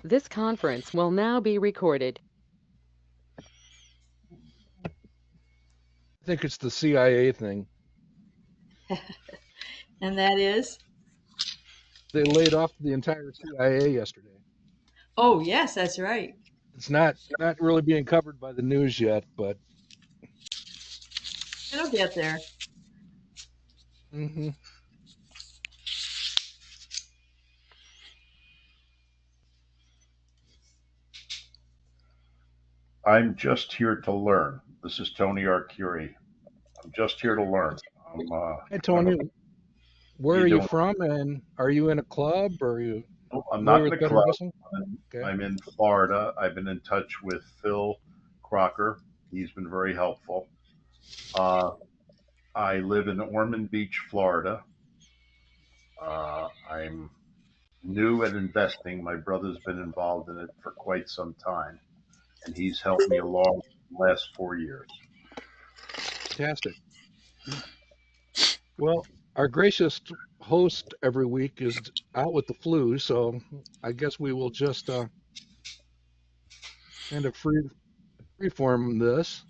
This conference will now be recorded. I think it's the CIA thing. And that is? They laid off the entire CIA yesterday. Oh, yes, that's right. It's not really being covered by the news yet, but It'll get there. mm-hmm. I'm just here to learn. This is Tony Arcuri. I'm just here to learn. Hey Tony, where you are you doing? from, and are you in a club, or are you I'm familiar not in with a better club. investing? Okay. I'm in Florida. I've been in touch with Phil Crocker. He's been very helpful. Uh, I live in Ormond Beach, Florida. I'm new at investing. My brother's been involved in it for quite some time, and he's helped me along the last 4 years. Fantastic. Well, our gracious host every week is out with the flu, so I guess we will just kind of freeform this.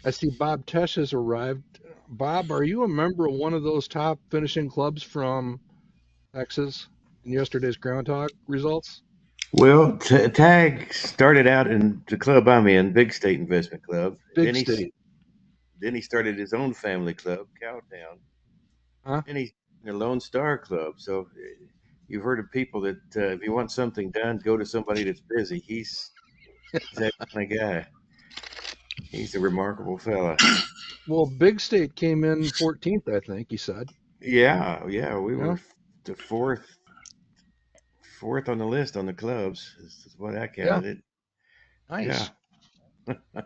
I see Bob Tesh has arrived. Bob, are you a member of one of those top finishing clubs from Texas in yesterday's Groundhog results? Well, Tag started out in the club I'm in, Big State Investment Club. Big State. Then he started his own family club, Cowtown. Huh? And he's in a Lone Star Club. So you've heard of people that if you want something done, go to somebody that's busy. He's that kind of guy. He's a remarkable fella. Well, Big State came in 14th, I think he said. Yeah, we Yeah. were the fourth on the list on the clubs. Is what I counted it. Nice. Yeah.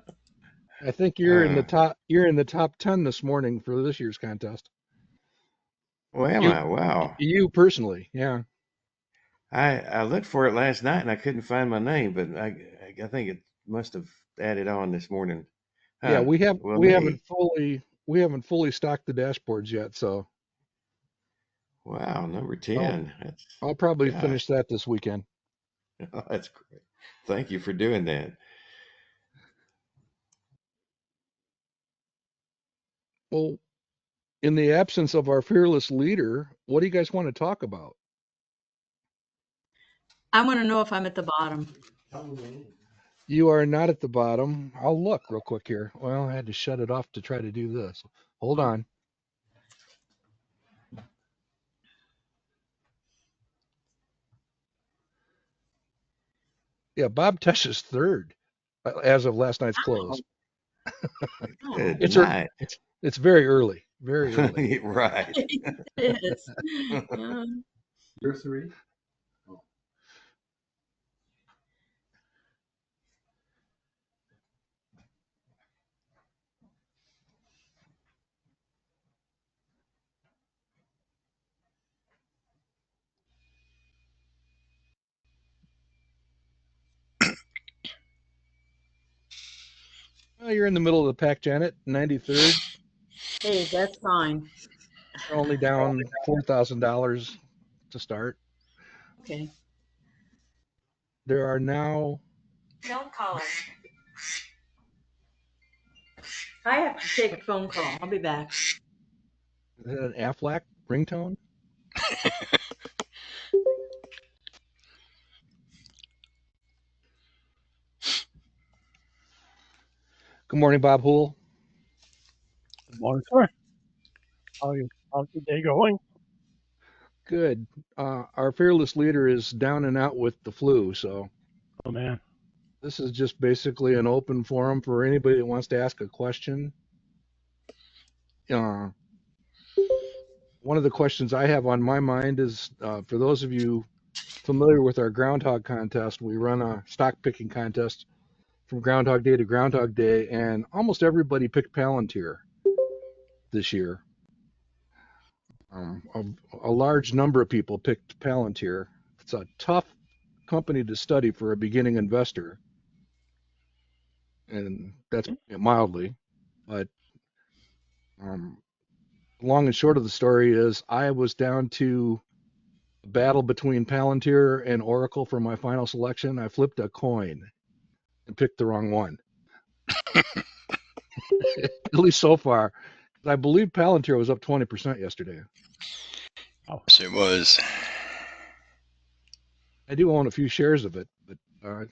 I think you're in the top. You're in the top 10 this morning for this year's contest. Well, am I? Wow. You personally, yeah. I looked for it last night and I couldn't find my name, but I think it must have added on this morning. Huh. Yeah, we me. haven't fully stocked the dashboards yet, so. Wow, number 10. I'll probably finish that this weekend. Oh, that's great. Thank you for doing that. Well, in the absence of our fearless leader, what do you guys want to talk about? I want to know if I'm at the bottom. You are not at the bottom. I'll look real quick here. Well, I had to shut it off to try to do this. Hold on. Yeah, Bob Tesh is third as of last night's close. Good It's night. It's very early. Very early. Right. It is. You're three? Well, you're in the middle of the pack, Janet. 93rd. Hey, that's fine. You're only down $4,000 to start. Okay. There are now. Don't call it. I have to take a phone call. I'll be back. Is that an Aflac ringtone? Good morning, Bob Hool. Good morning, sir. How's your day going? Good. Our fearless leader is down and out with the flu, so. Oh, man. This is just basically an open forum for anybody that wants to ask a question. One of the questions I have on my mind is for those of you familiar with our Groundhog contest, we run a stock picking contest from Groundhog Day to Groundhog Day, and almost everybody picked Palantir this year. A large number of people picked Palantir. It's a tough company to study for a beginning investor, and that's mildly. But long and short of the story is I was down to battle between Palantir and Oracle for my final selection. I flipped a coin and picked the wrong one. At least so far. I believe Palantir was up 20% yesterday. Yes, it was. I do own a few shares of it, but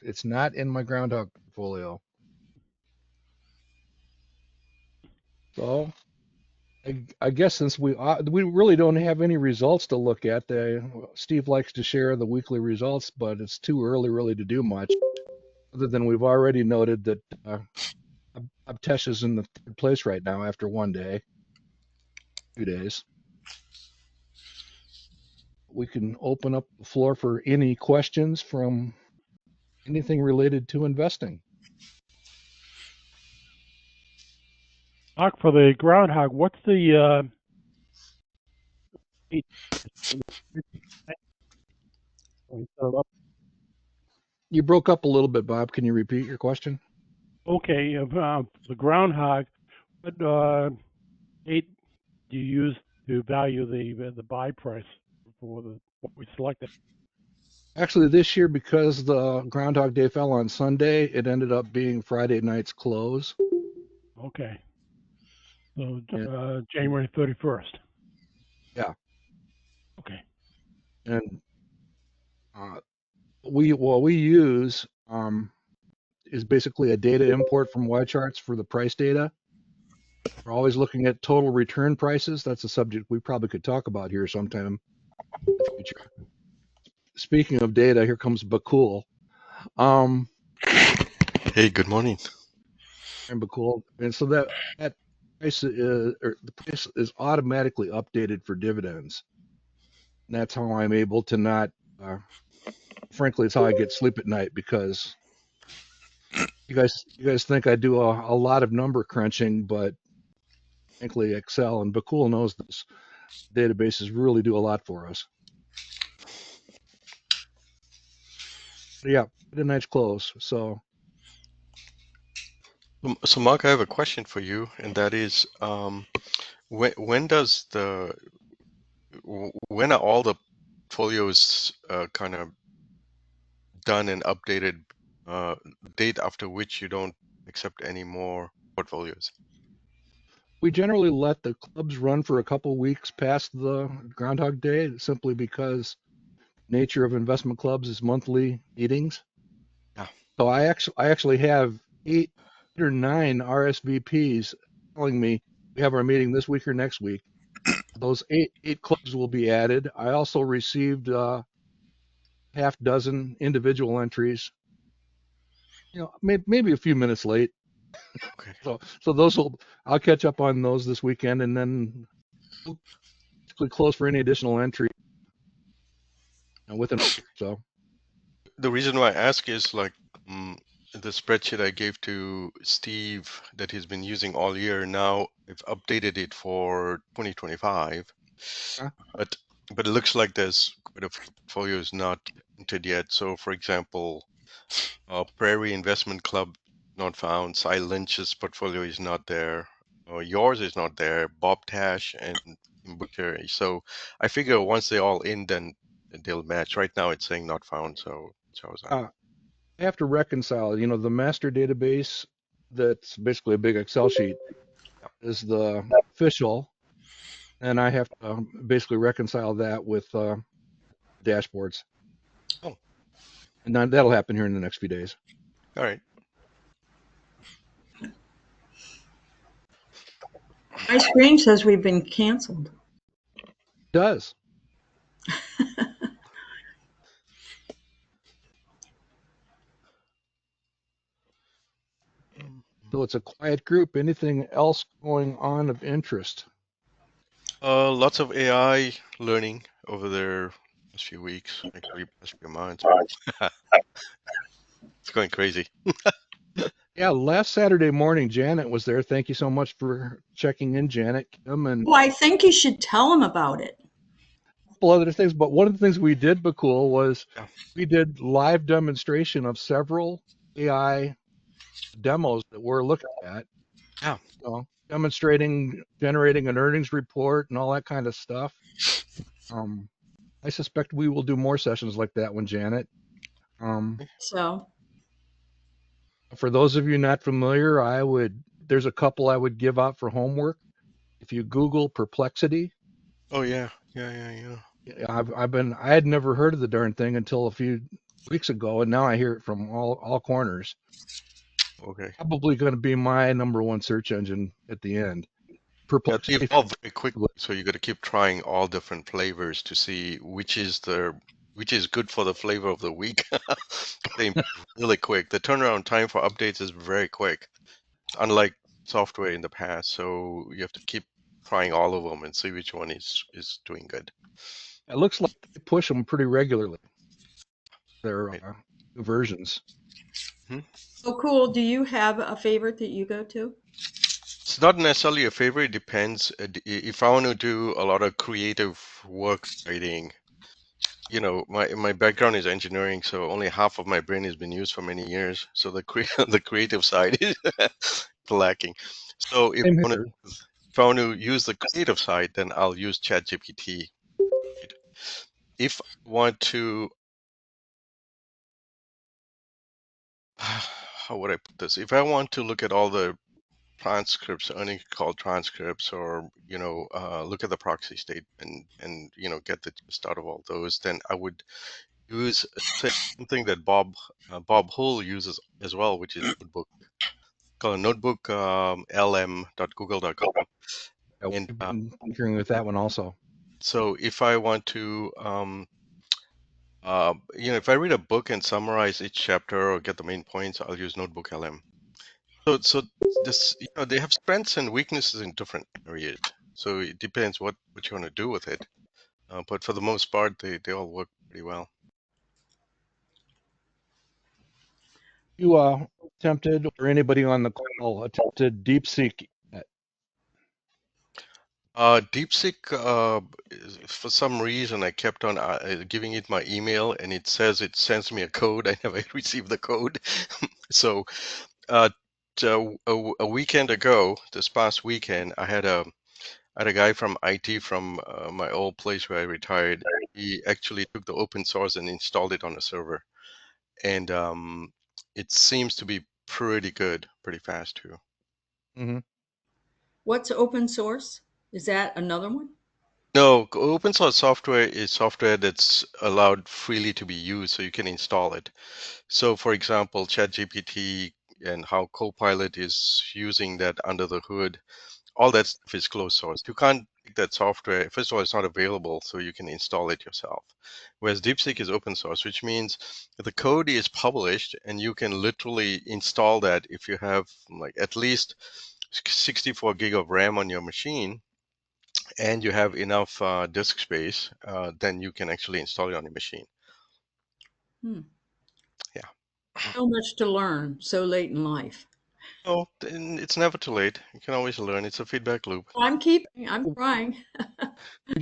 it's not in my Groundhog portfolio. So I guess since we really don't have any results to look at, Steve likes to share the weekly results, but it's too early really to do much. Other than we've already noted that Abtesh is in the third place right now after 1 day, 2 days. We can open up the floor for any questions from anything related to investing. Mark, for the groundhog, what's the date? We set it up. You broke up a little bit, Bob. Can you repeat your question? Okay, the groundhog, what date do you use to value the buy price for what we selected? Actually, this year, because the Groundhog Day fell on Sunday, it ended up being Friday night's close. Okay. So Yeah. January 31st. Yeah. Okay. And what we use is basically a data import from Y-charts for the price data. We're always looking at total return prices. That's a subject we probably could talk about here sometime in the future. Speaking of data, here comes Bakul. Hey, good morning. And Bakul, and so that price is, or the price is automatically updated for dividends. And that's how I'm able to not. Frankly, it's how I get sleep at night, because you guys think I do a lot of number crunching, but frankly, Excel and Bakul knows this. Databases really do a lot for us. But yeah, the night's close. So Mark, I have a question for you, and that is, when are all the portfolios kind of done and updated, date after which you don't accept any more portfolios? we generally let the clubs run for a couple weeks past the Groundhog Day, simply because nature of investment clubs is monthly meetings. Yeah. So I actually have 8 or 9 RSVPs telling me we have our meeting this week or next week. Those eight clubs will be added. I also received half dozen individual entries. Maybe a few minutes late. Okay. So I'll catch up on those this weekend, and then we'll basically close for any additional entry within a week or so. The reason why I ask is the spreadsheet I gave to Steve that he's been using all year. Now I've updated it for 2025, Huh? but it looks like there's quite a few portfolios not entered yet. So, for example, Prairie Investment Club not found. Cy Lynch's portfolio is not there. Yours is not there. Bob Tash and Tim Butcher. So I figure once they're all in, then they'll match. Right now it's saying not found, so I was I have to reconcile. The master database, that's basically a big Excel sheet, is the official, and I have to basically reconcile that with dashboards. Oh. And that'll happen here in the next few days. All right. My screen says we've been canceled. It does. So it's a quiet group. Anything else going on of interest? Lots of AI learning over there last few weeks. Actually, past few months. It's going crazy. Yeah, last Saturday morning, Janet was there. Thank you so much for checking in, Janet, Kim, and Well, I think you should tell him about it. a couple other things. But one of the things we did, Bakul, was Yeah. we did live demonstration of several AI demos that we're looking at. Yeah. Demonstrating, generating an earnings report and all that kind of stuff. I suspect we will do more sessions like that one, Janet. So, For those of you not familiar, there's a couple I would give out for homework. If you Google Perplexity, Oh yeah. I had never heard of the darn thing until a few weeks ago, and now I hear it from all corners. Okay. Probably going to be my number one search engine at the end. Yeah, they Perplexity. evolve very quickly, so you got to keep trying all different flavors to see which is good for the flavor of the week. They improve really quick. The turnaround time for updates is very quick, unlike software in the past. So you have to keep trying all of them and see which one is doing good. It looks like they push them pretty regularly. Their Right. new versions. so cool. Do you have a favorite that you go to? It's not necessarily a favorite. It depends. If I want to do a lot of creative work writing, my background is engineering, so only half of my brain has been used for many years. So the the creative side is lacking. So Same here. if I want to use the creative side, then I'll use ChatGPT. If I want to, how would I put this? If I want to look at all the transcripts, earnings call transcripts, or look at the proxy statement and get the gist out of all those, then I would use something that Bob Hull uses as well, which is Notebook, called Notebook lm.google.com. Yeah, And we've been tinkering with that one also. so if I want to, if I read a book and summarize each chapter or get the main points, I'll use Notebook LM. So this, they have strengths and weaknesses in different areas. So it depends what you want to do with it. But for the most part, they all work pretty well. You attempted, or anybody on the call attempted DeepSeek? DeepSeek, for some reason, I kept on giving it my email, and it says it sends me a code. I never received the code. So a weekend ago, this past weekend, I had a guy from IT from my old place where I retired. He actually took the open source and installed it on a server, and it seems to be pretty good, pretty fast too. Mm-hmm. What's open source? Is that another one? No, open source software is software that's allowed freely to be used, so you can install it. So, for example, ChatGPT and how Copilot is using that under the hood, all that stuff is closed source. You can't take that software. First of all, it's not available, so you can install it yourself. Whereas DeepSeek is open source, which means the code is published and you can literally install that if you have like at least 64 gig of RAM on your machine and you have enough disk space, then you can actually install it on your machine. Hmm. Yeah. So much to learn so late in life. Oh, it's never too late. You can always learn. It's a feedback loop. I'm trying.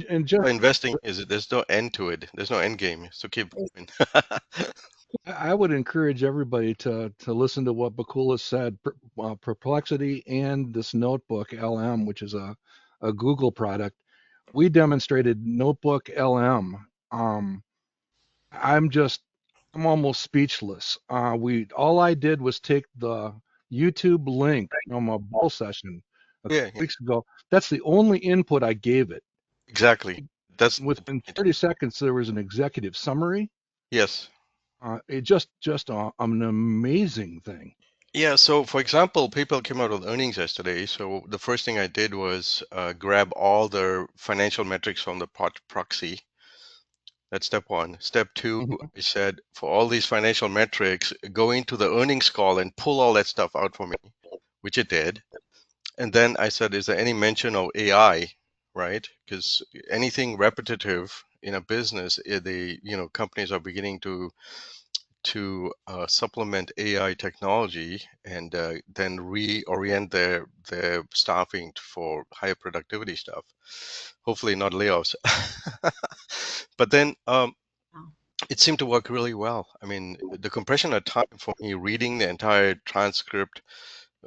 And just, Investing is there's no end to it. There's no end game. So keep going. I would encourage everybody to listen to what Bakula said. Perplexity and this Notebook LM, which is a Google product. We demonstrated Notebook LM. I'm almost speechless. All I did was take the YouTube link from a bull session a couple Yeah, weeks ago. That's the only input I gave it. exactly. That's the Within point. 30 seconds, there was an executive summary. Yes. It just an amazing thing. Yeah. So, for example, PayPal came out with earnings yesterday. So the first thing I did was grab all the financial metrics from the proxy. That's step one. Step two, Mhm. I said, for all these financial metrics, go into the earnings call and pull all that stuff out for me, which it did. And then I said, is there any mention of AI, right? Because anything repetitive in a business, companies are beginning to supplement AI technology and then reorient their staffing for higher productivity stuff. Hopefully not layoffs. But then it seemed to work really well. I mean, the compression of time for me reading the entire transcript,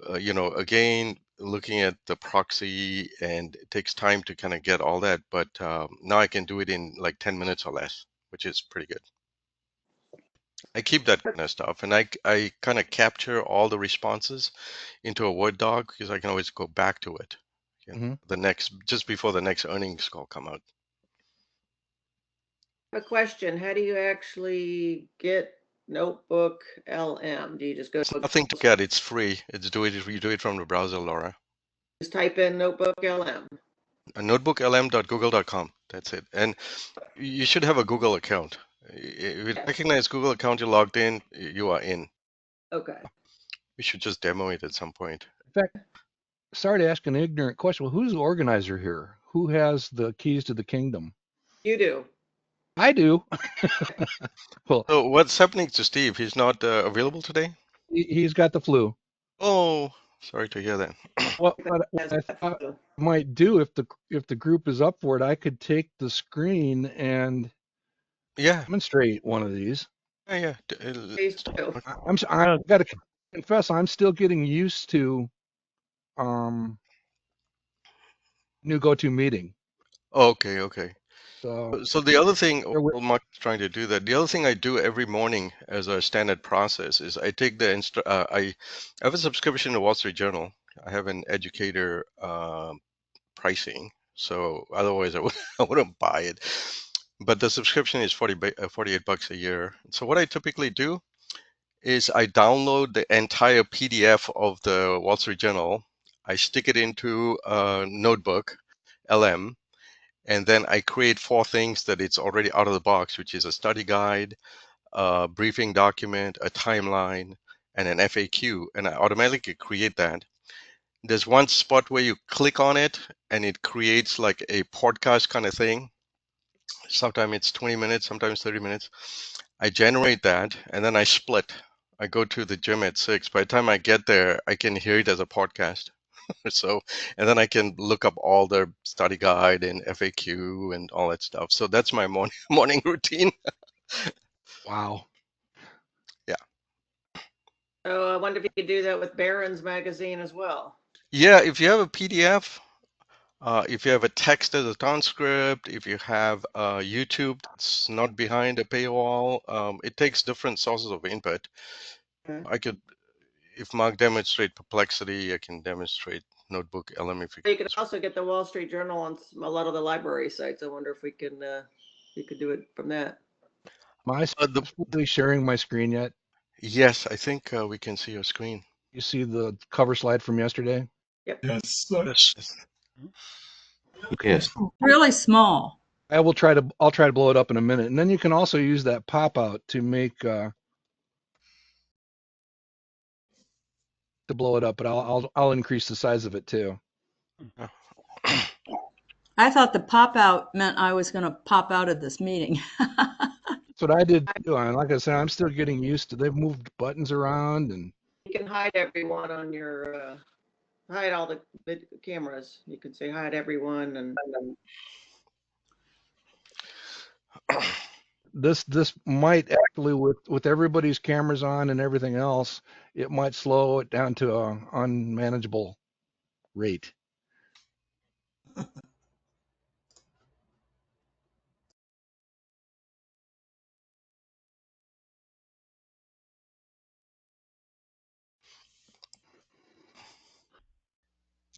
again, looking at the proxy, and it takes time to kind of get all that. But now I can do it in like 10 minutes or less, which is pretty good. I keep that kind of stuff, and I kind of capture all the responses into a Word doc because I can always go back to it. The next, just before the next earnings call come out. A question: how do you actually get NotebookLM? Do you just go? Nothing to get. It's free. You do it from the browser, Laura. Just type in NotebookLM. Notebooklm.google.com. That's it. And you should have a Google account. If you recognize Google account, you're logged in, you are in. Okay. We should just demo it at some point. In fact, sorry to ask an ignorant question. Well, who's the organizer here? Who has the keys to the kingdom? You do. I do. Well, so what's happening to Steve? He's not available today? He's got the flu. Oh, sorry to hear that. What I thought I might do if the group is up for it, I could take the screen and demonstrate one of these. Yeah. I got to confess, I'm still getting used to new GoToMeeting. Okay. So the other thing, while Mark's trying to do that, the other thing I do every morning as a standard process is I take the I have a subscription to Wall Street Journal. I have an educator pricing, so otherwise I wouldn't buy it. But the subscription is $48 a year. So what I typically do is I download the entire PDF of the Wall Street Journal. I stick it into a notebook, LM, and then I create 4 things that it's already out of the box, which is a study guide, a briefing document, a timeline, and an FAQ. And I automatically create that. There's one spot where you click on it and it creates like a podcast kind of thing. Sometimes it's 20 minutes, sometimes 30 minutes. I generate that and then I split. I go to the gym at 6. By the time I get there, I can hear it as a podcast. So, and then I can look up all the study guide and FAQ and all that stuff. So that's my morning routine. Wow. Yeah. So I wonder if you could do that with Barron's magazine as well. Yeah, if you have a PDF, if you have a text as a transcript, if you have YouTube that's not behind a paywall, it takes different sources of input. Okay. I could, if Mark demonstrate Perplexity, I can demonstrate NotebookLM. If you could also get the Wall Street Journal on a lot of the library sites. I wonder if we can, you could do it from that. Am I successfully sharing my screen yet? Yes, I think we can see your screen. You see the cover slide from yesterday? Yep. Yes. Yes. Really small. I'll try to blow it up in a minute, and then you can also use that pop out to make to blow it up. But I'll increase the size of it too. I thought the pop out meant I was going to pop out of this meeting. That's what I did too. And like I said, I'm still getting used to. They've moved buttons around, and you can hide everyone on your hide all the cameras. You can say hide everyone, and this might actually, with everybody's cameras on and everything else, it might slow it down to an unmanageable rate.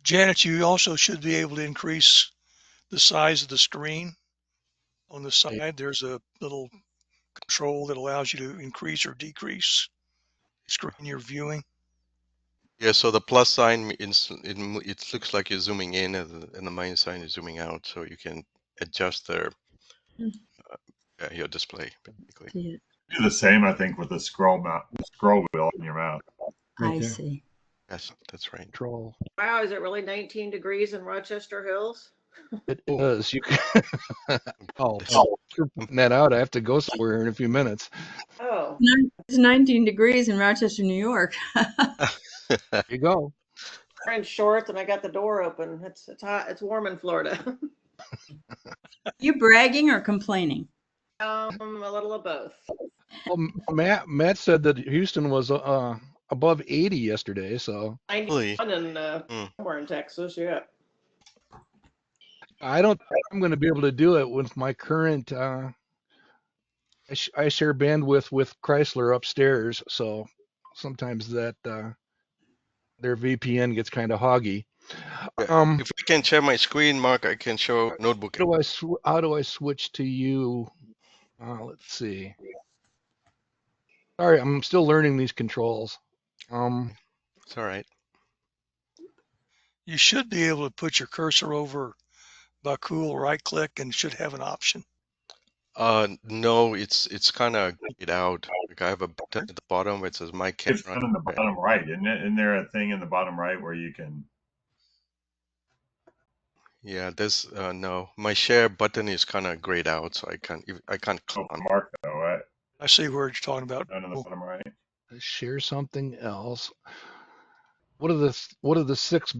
Janet, you also should be able to increase the size of the screen. On the side, there's a little control that allows you to increase or decrease the screen you're viewing. Yeah, so the plus sign, it looks like you're zooming in, and the minus sign is zooming out, so you can adjust your display, basically. Do the same, I think, with the scroll wheel in your mouse. I see. Yes, that's right. Control. Wow, is it really 19 degrees in Rochester Hills? It is. You can. You're putting that out. I have to go somewhere in a few minutes. Oh. It's 19 degrees in Rochester, New York. There you go. I'm in shorts and I got the door open. It's hot. It's warm in Florida. You bragging or complaining? A little of both. Well, Matt said that Houston was above 80 yesterday. So 91 in Hmm. somewhere in Texas, yeah. I don't think I'm going to be able to do it with my current. I share bandwidth with Chrysler upstairs, so sometimes that their VPN gets kind of hoggy. Yeah. Um, If I can share my screen, Mark, I can show notebook. how do I switch to you? Let's see. Sorry, I'm still learning these controls. It's all right. You should be able to put your cursor over Bakul, right click, and should have an option. No, it's kind of grayed out. Like I have a button at the bottom where it says my It's camera. down in the bottom right, isn't it? Isn't there a thing in the bottom right where you can? Yeah, there's no. My share button is kind of grayed out, so I can't click Oh, on. Mark, though, I see where you're talking about. down in the bottom right. Share something else. What do the 6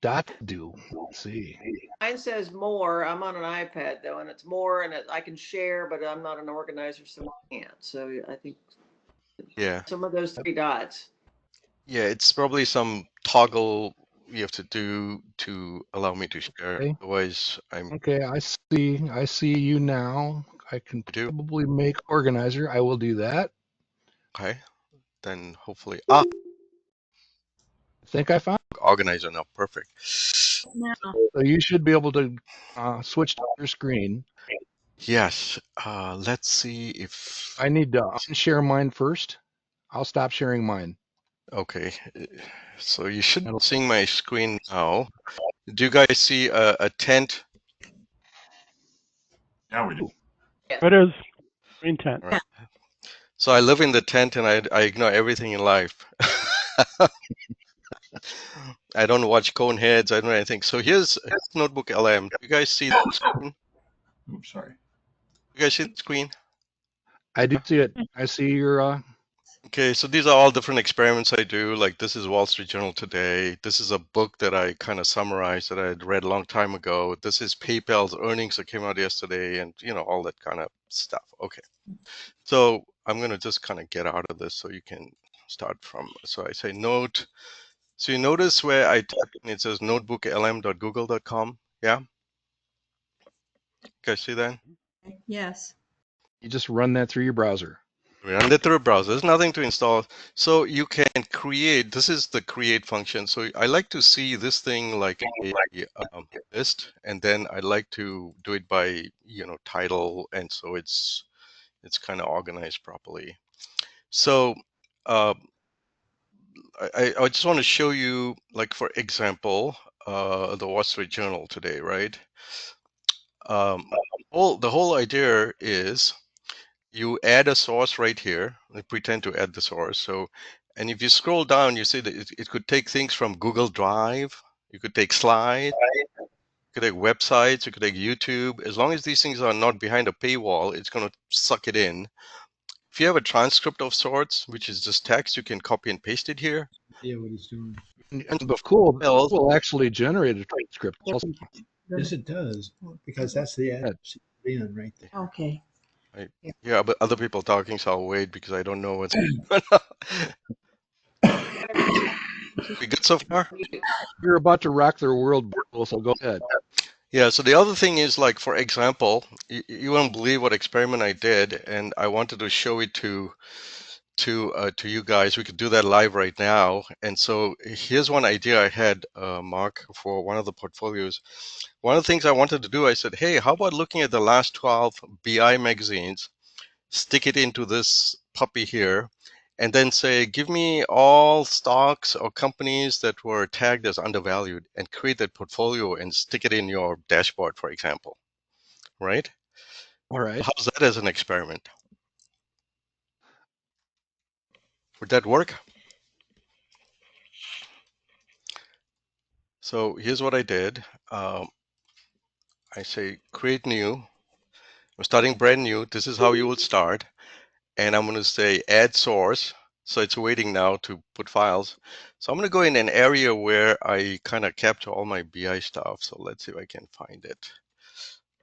dots do? Let's see. Mine says more. I'm on an iPad though, and it's more, and I can share, but I'm not an organizer, so I can't. So I think Yeah, some of those 3 dots. yeah, it's probably some toggle you have to do to allow me to share. Okay. Otherwise, I'm Okay, I see you now. I can do. probably make organizer. I will do that. Okay, then hopefully, I think I found. organizer now. Perfect. Now, So you should be able to switch to your screen. Yes. Let's see if. I need to unshare mine first. I'll stop sharing mine. Okay, so you should be That'll- seeing my screen now. Do you guys see a tent? Yeah, we do. It is green tent. All right. So I live in the tent and I ignore everything in life. I don't watch Coneheads. I don't know anything. So here's Notebook LM. Do you guys see the screen? Oops, sorry. You guys see the screen? I do see it. I see your. Okay, so these are all different experiments I do. Like this is Wall Street Journal today. This is a book that I kind of summarized that I had read a long time ago. This is PayPal's earnings that came out yesterday, and all that kind of stuff. Okay, so I'm gonna just kind of get out of this so you can start from. So I say note. So you notice where I type in, it says notebooklm.google.com. Yeah, you guys see that? yes. You just run that through your browser. Run it through a browser. There's nothing to install. So you can create, this is the create function. So I like to see this thing like a list, and then I like to do it by, title. And so it's kind of organized properly. So I just want to show you, like, for example, the Wall Street Journal today, right? The whole idea is you add a source right here. I pretend to add the source. So, and if you scroll down, you see that it could take things from Google Drive. You could take slides. You could take websites. You could take YouTube. As long as these things are not behind a paywall, it's going to suck it in. If you have a transcript of sorts, which is just text, you can copy and paste it here. Yeah, what he's doing. And the cool will actually generate a transcript. Also. Yes, it does, because that's the ad in right there. Okay. Yeah, but other people talking, so I'll wait because I don't know what's going on. We good so far? You're about to rock their world, so go ahead. Yeah, so the other thing is, like, for example, you won't believe what experiment I did, and I wanted to show it to you guys. We could do that live right now. And so here's one idea I had, Mark, for one of the portfolios. One of the things I wanted to do, I said, hey, how about looking at the last 12 BI magazines, stick it into this puppy here, and then say, give me all stocks or companies that were tagged as undervalued, and create that portfolio and stick it in your dashboard, for example, right? All right. How's that as an experiment? Would that work? So here's what I did. I say create new. I'm starting brand new. This is how you would start. And I'm going to say add source. So it's waiting now to put files. So I'm going to go in an area where I kind of capture all my BI stuff. So let's see if I can find it.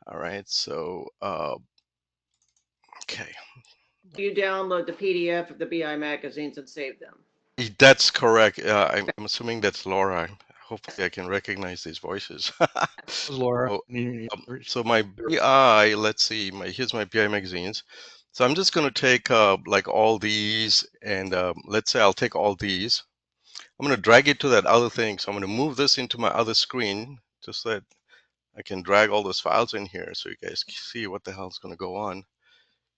All right. So, okay. You download the PDF of the BI magazines and save them. That's correct. I'm assuming that's Laura. Hopefully, I can recognize these voices. That was Laura. Oh, so my BI, let's see, here's my BI magazines. So I'm just going to take like all these, and let's say I'll take all these. I'm going to drag it to that other thing. So I'm going to move this into my other screen, just so that I can drag all those files in here, so you guys can see what the hell is going to go on.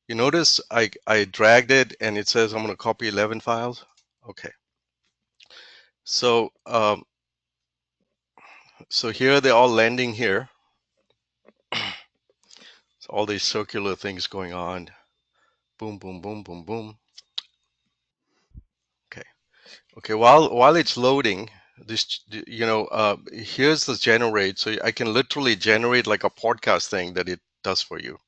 You notice I dragged it, and it says I'm going to copy 11 files. Okay. So so here they're all landing here. So all these circular things going on. Boom, boom, boom, boom, boom. Okay. Okay. While it's loading, this here's the generate. So I can literally generate like a podcast thing that it does for you.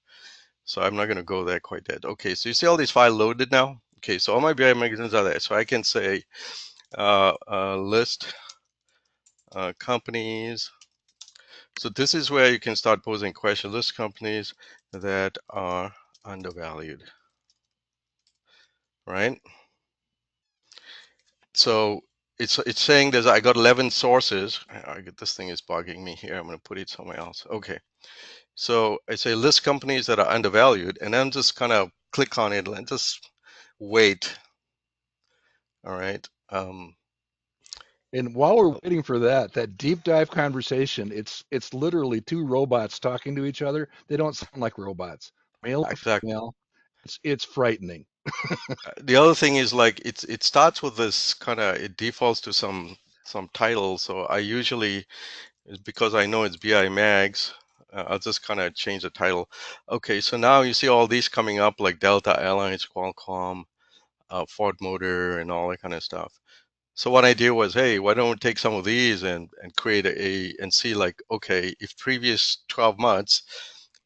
So I'm not going to go there quite yet. Okay. So you see all these files loaded now. Okay. So all my BI magazines are there. So I can say list companies. So this is where you can start posing questions. List companies that are undervalued, right? So it's saying there's I got 11 sources. This thing is bugging me here. I'm going to put it somewhere else. Okay. So I say list companies that are undervalued, and then just kind of click on it and just wait. All right. And while we're waiting for that deep dive conversation, it's literally two robots talking to each other. They don't sound like robots. Male and Exactly. female. It's frightening. The other thing is like it starts with this kind of it defaults to some title. So I usually, because I know it's BI Mags, I'll just kind of change the title. Okay, so now you see all these coming up like Delta Airlines, Qualcomm, Ford Motor, and all that kind of stuff. So what I did was, hey, why don't we take some of these and create and see like, okay, if previous 12 months,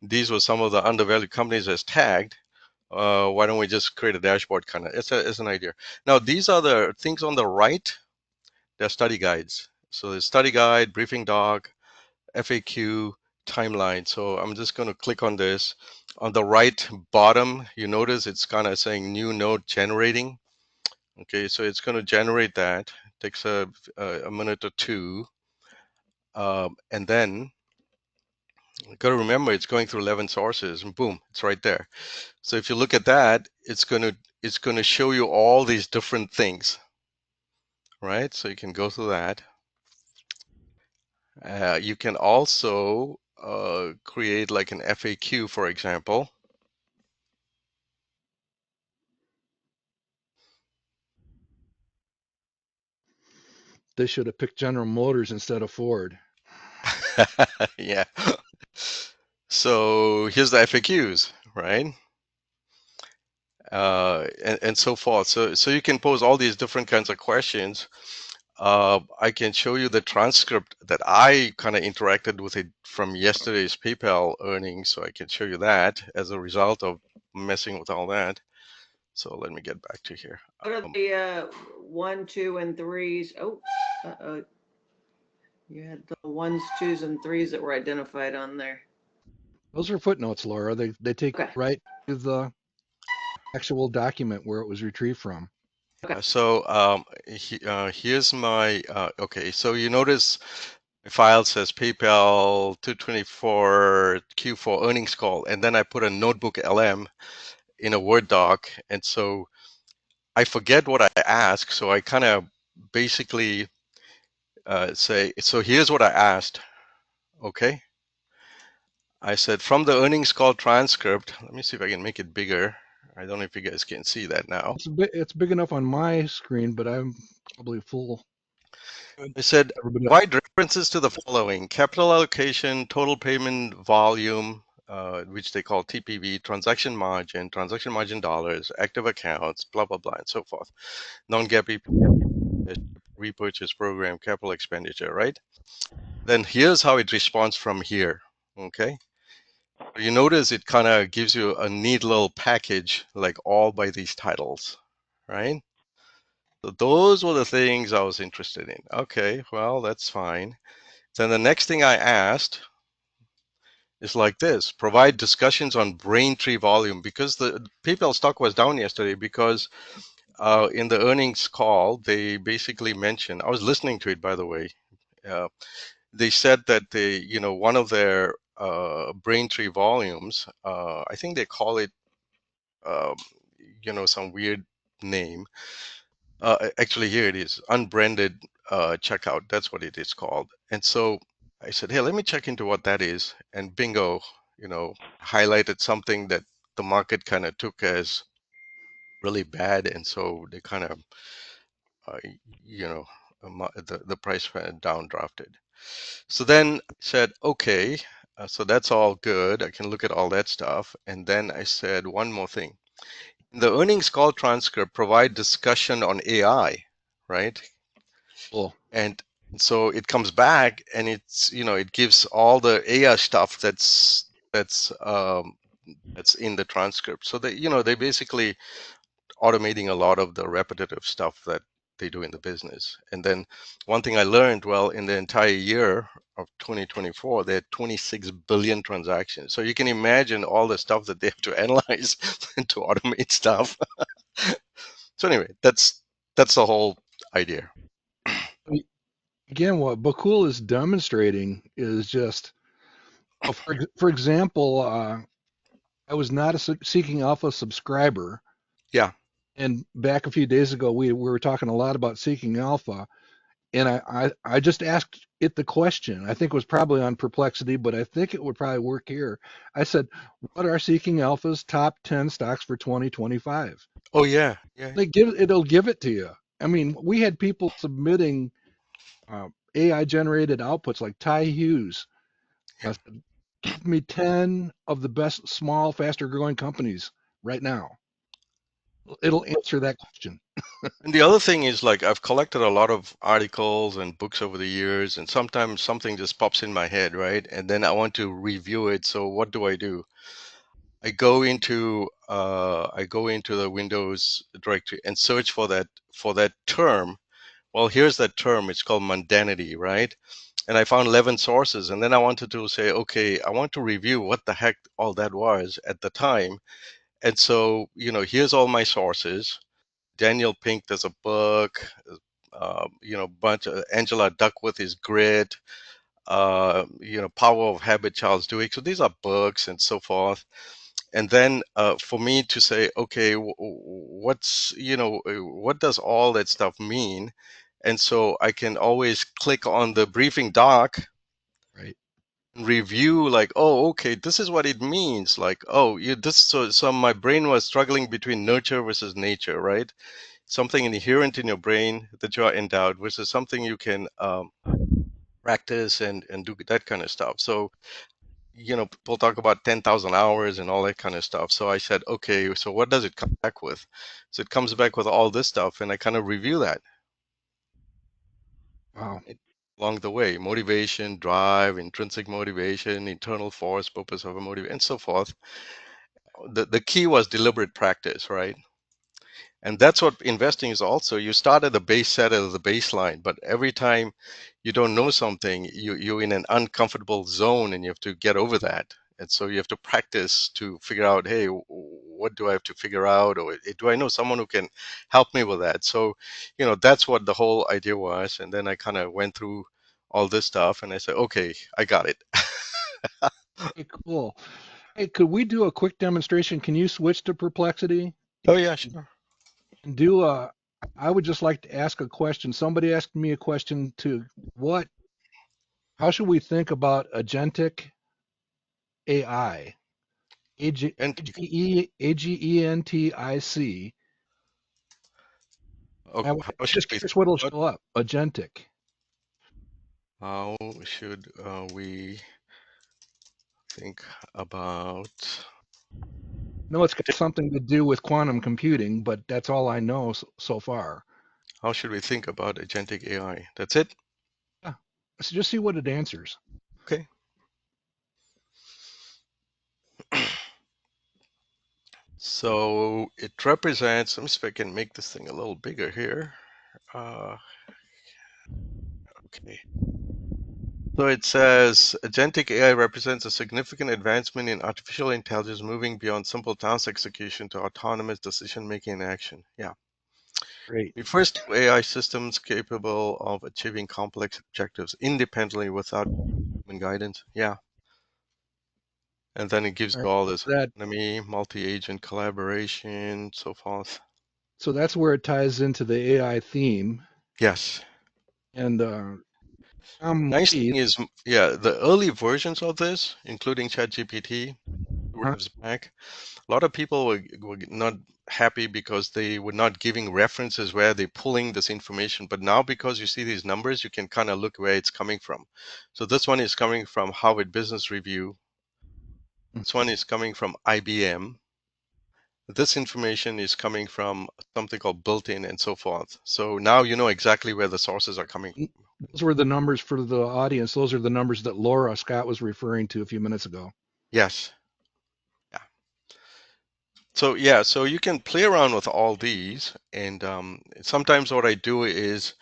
these were some of the undervalued companies as tagged, why don't we just create a dashboard kind of, it's an idea. Now, these are the things on the right, they're study guides. So the study guide, briefing doc, FAQ, timeline. So I'm just going to click on this. On the right bottom, you notice it's kind of saying new node generating. Okay, so it's going to generate that. Takes a minute or two. And then you got to remember it's going through 11 sources, and boom, it's right there. So if you look at that, it's going to show you all these different things, right? So you can go through that. You can also create like an FAQ, for example. They should have picked General Motors instead of Ford. Yeah. So here's the FAQs, right? And so forth. So you can pose all these different kinds of questions. I can show you the transcript that I kind of interacted with it from yesterday's PayPal earnings. So I can show you that as a result of messing with all that. So let me get back to here. What are the 1, 2, and 3s? Oh, you had the 1s, 2s, and 3s that were identified on there. Those are footnotes, Laura. They take Okay. right to the actual document where it was retrieved from. Okay. So here's my, okay, so you notice my file says PayPal 224 Q4 earnings call, and then I put a NotebookLM in a Word doc. And so I forget what I ask. So I kind of basically say, so here's what I asked. Okay. I said from the earnings call transcript, let me see if I can make it bigger. I don't know if you guys can see that now. It's big enough on my screen, but I'm probably full. I said, provide references to the following: capital allocation, total payment volume, which they call TPV, transaction margin dollars, active accounts, blah, blah, blah, and so forth. Non-GAAP EPS, repurchase program, capital expenditure, right? Then here's how it responds from here, okay? You notice it kind of gives you a neat little package, like all by these titles, right? So those were the things I was interested in. Okay, well, that's fine. Then the next thing I asked is like this: provide discussions on Braintree volume, because the PayPal stock was down yesterday because in the earnings call, they basically mentioned, I was listening to it, by the way. They said that one of their Braintree volumes, I think they call it, um, some weird name. Actually, here it is, unbranded checkout. That's what it is called. And so I said, hey, let me check into what that is. And bingo, highlighted something that the market kind of took as really bad. And so they kind of, uh, you know, the price downdrafted. So then I said, okay, so that's all good. I can look at all that stuff. And then I said one more thing. In the earnings call transcript, provide discussion on AI, right? Cool. And so it comes back and it's, it gives all the AI stuff that's in the transcript. So they basically automating a lot of the repetitive stuff that they do in the business. And then one thing I learned, well, in the entire year of 2024, there are 26 billion transactions. So you can imagine all the stuff that they have to analyze and to automate stuff. So anyway, that's the whole idea. Again, what Bakul is demonstrating is just, for example, I was not a Seeking Alpha subscriber. Yeah. And back a few days ago, we were talking a lot about Seeking Alpha. And I just asked it the question. I think it was probably on Perplexity, but I think it would probably work here. I said, what are Seeking Alpha's top 10 stocks for 2025? Oh, yeah. Yeah. It'll give it to you. I mean, we had people submitting AI generated outputs like Ty Hughes. Yeah. Said, give me 10 of the best small, faster growing companies right now. It'll answer that question. And the other thing is, like, I've collected a lot of articles and books over the years, and sometimes something just pops in my head, right? And then I want to review it. So what do? I go into the Windows directory and search for that term. Well, here's that term. It's called mundanity, right? And I found 11 sources, and then I wanted to say, okay, I want to review what the heck all that was at the time. And so, here's all my sources. Daniel Pink does a book, bunch of Angela Duckworth is Grit, Power of Habit, Charles Duhigg. So these are books and so forth. And then for me to say, okay, what does all that stuff mean? And so I can always click on the briefing doc, right? Review, like, oh, okay, this is what it means. Like, oh, so my brain was struggling between nurture versus nature, right? Something inherent in your brain that you are endowed versus something you can practice and do that kind of stuff. So, people talk about 10,000 hours and all that kind of stuff. So I said, okay, so what does it come back with? So it comes back with all this stuff, and I kind of review that. Wow. Along the way, motivation, drive, intrinsic motivation, internal force, purpose of a motive, and so forth. The key was deliberate practice, right? And that's what investing is also. You start at the base set of the baseline, but every time you don't know something, you're in an uncomfortable zone and you have to get over that. And so you have to practice to figure out, hey, what do I have to figure out? Or do I know someone who can help me with that? So, that's what the whole idea was. And then I kind of went through all this stuff and I said, okay, I got it. Hey, cool. Hey, could we do a quick demonstration? Can you switch to Perplexity Oh, yeah, sure. and I would just like to ask a question. Somebody asked me a question to how should we think about agentic AI? Agentic. Okay, how should Just we curious think what will about? show up. Agentic. How should we think about? No, it's got something to do with quantum computing, but that's all I know so far. How should we think about agentic AI? That's it? Yeah. So just see what it answers. Okay. So it represents, let me see if I can make this thing a little bigger here. Okay. So it says agentic AI represents a significant advancement in artificial intelligence moving beyond simple task execution to autonomous decision making and action. Yeah. Great. We first do AI systems capable of achieving complex objectives independently without human guidance. Yeah. And then it gives All you right. all this That autonomy, multi-agent collaboration, so forth. so that's where it ties into the AI theme. Yes. And I'm Nice Lee. thing is, yeah, the early versions of this, including ChatGPT, Huh? revs back, a lot of people were not happy because they were not giving references where they're pulling this information. But now, because you see these numbers, you can kind of look where it's coming from. So this one is coming from Harvard Business Review. This one is coming from IBM. This information is coming from something called built-in and so forth. So now you know exactly where the sources are coming from. Those were the numbers for the audience. Those are the numbers that Laura Scott was referring to a few minutes ago. Yes. Yeah. So yeah, so you can play around with all these, and sometimes what I do is